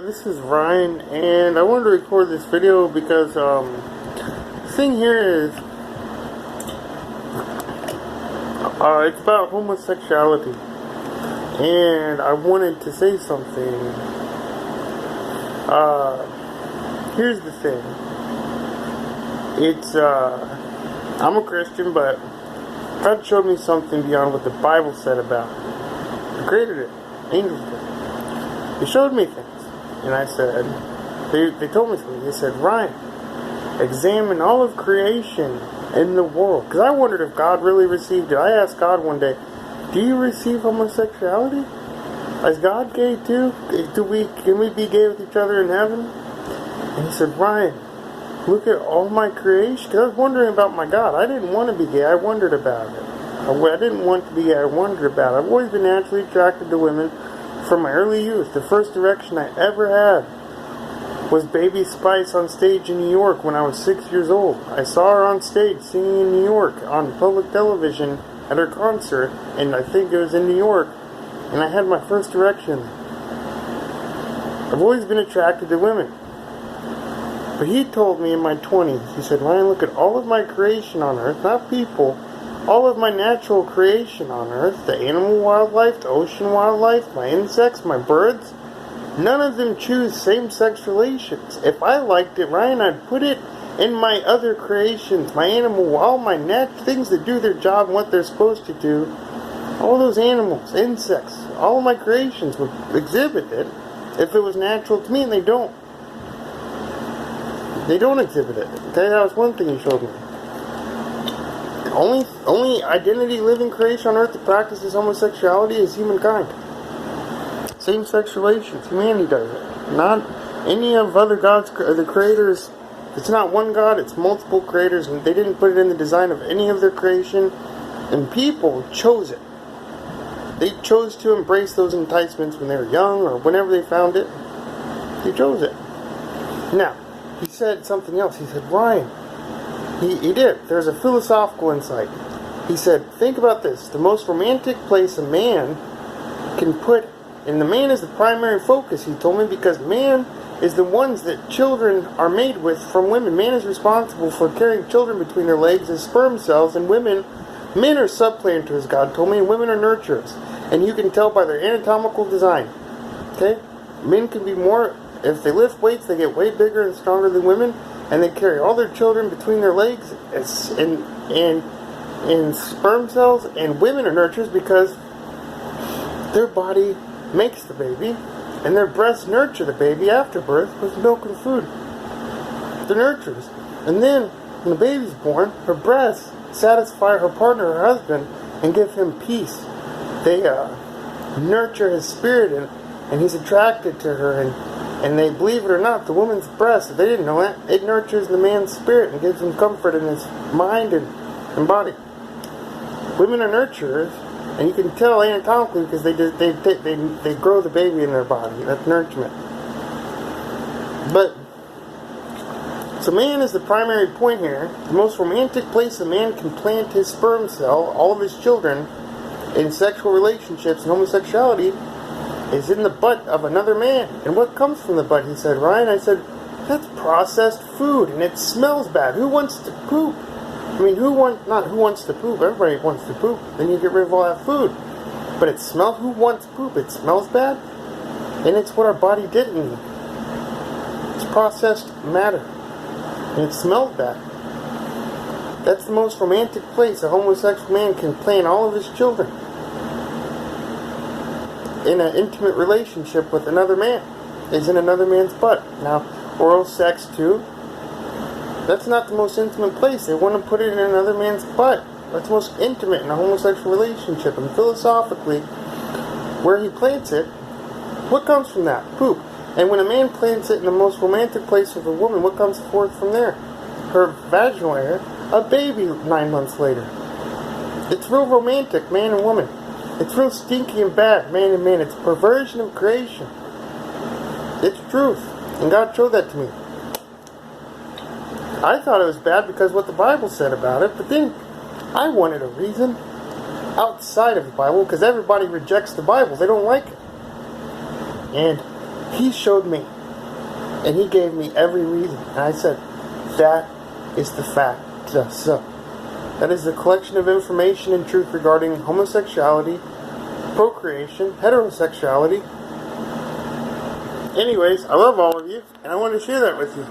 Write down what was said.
this is Ryan, and I wanted to record this video because the thing here is it's about homosexuality, and I wanted to say something. Here's the thing. It's I'm a Christian, but God showed me something beyond what the Bible said about it. He created it. Angels did. He showed me things, and I said, they told me something. They said, Ryan, examine all of creation in the world. Because I wondered if God really received it. I asked God one day, do you receive homosexuality? Is God gay too? Can we be gay with each other in heaven? And he said, Ryan, look at all my creation. Because I was wondering about my God. I didn't want to be gay. I wondered about it. I didn't want to be gay. I wondered about it. I've always been naturally attracted to women from my early youth. The first erection I ever had was Baby Spice on stage in New York when I was 6 years old. I saw her on stage singing in New York on public television at her concert, and I think it was in New York, and I had my first erection. I've always been attracted to women. But he told me in my 20s, he said, Ryan, look at all of my creation on earth, not people, all of my natural creation on earth, the animal wildlife, the ocean wildlife, my insects, my birds, none of them choose same-sex relations. If I liked it, Ryan, I'd put it in my other creations, my animal, all my things that do their job and what they're supposed to do. All those animals, insects, all of my creations would exhibit it if it was natural to me, and they don't. They don't exhibit it. Okay, that was one thing he showed me. Only identity living creation on earth that practices homosexuality is humankind. Same-sex relations. Humanity does it. Not any of other gods, the creators. It's not one God, it's multiple creators, and they didn't put it in the design of any of their creation, and people chose it. They chose to embrace those enticements when they were young or whenever they found it. They chose it. Now, he said something else. He said, Ryan, he did. There's a philosophical insight. He said, think about this. The most romantic place a man can put, and the man is the primary focus, he told me, because man is the ones that children are made with from women. Man is responsible for carrying children between their legs as sperm cells, and men are subplanters, God told me, and women are nurturers. And you can tell by their anatomical design. Okay? Men can be more, if they lift weights, they get way bigger and stronger than women, and they carry all their children between their legs in sperm cells, and women are nurturers because their body makes the baby, and their breasts nurture the baby after birth with milk and food. They're nurturers. And then, when the baby's born, her breasts satisfy her partner, her husband, and give him peace. They nurture his spirit, and he's attracted to her, and they, believe it or not, the woman's breast, if they didn't know it nurtures the man's spirit and gives him comfort in his mind and body. Women are nurturers, and you can tell anatomically because they grow the baby in their body. That's nurturement. But so man is the primary point here. The most romantic place a man can plant his sperm cell, all of his children, in sexual relationships and homosexuality, is in the butt of another man. And what comes from the butt? He said, Ryan, I said, that's processed food, and it smells bad. Who wants to poop? I mean, who wants to poop? Everybody wants to poop. Then you get rid of all that food. But it smells, who wants poop? It smells bad, and it's what our body didn't need. It's processed matter, and it smells bad. That's the most romantic place a homosexual man can plant all of his children. In an intimate relationship with another man, is in another man's butt. Now, oral sex too, that's not the most intimate place. They want to put it in another man's butt. That's most intimate in a homosexual relationship. And philosophically, where he plants it, what comes from that? Poop. And when a man plants it in the most romantic place with a woman, what comes forth from there? Her vaginal hair, a baby 9 months later. It's real romantic, man and woman. It's real stinky and bad, man and man. It's perversion of creation. It's truth. And God showed that to me. I thought it was bad because of what the Bible said about it, but then I wanted a reason outside of the Bible, because everybody rejects the Bible. They don't like it. And he showed me. And he gave me every reason. And I said, that is the fact. So, that is the collection of information and truth regarding homosexuality, procreation, heterosexuality. Anyways, I love all of you, and I want to share that with you.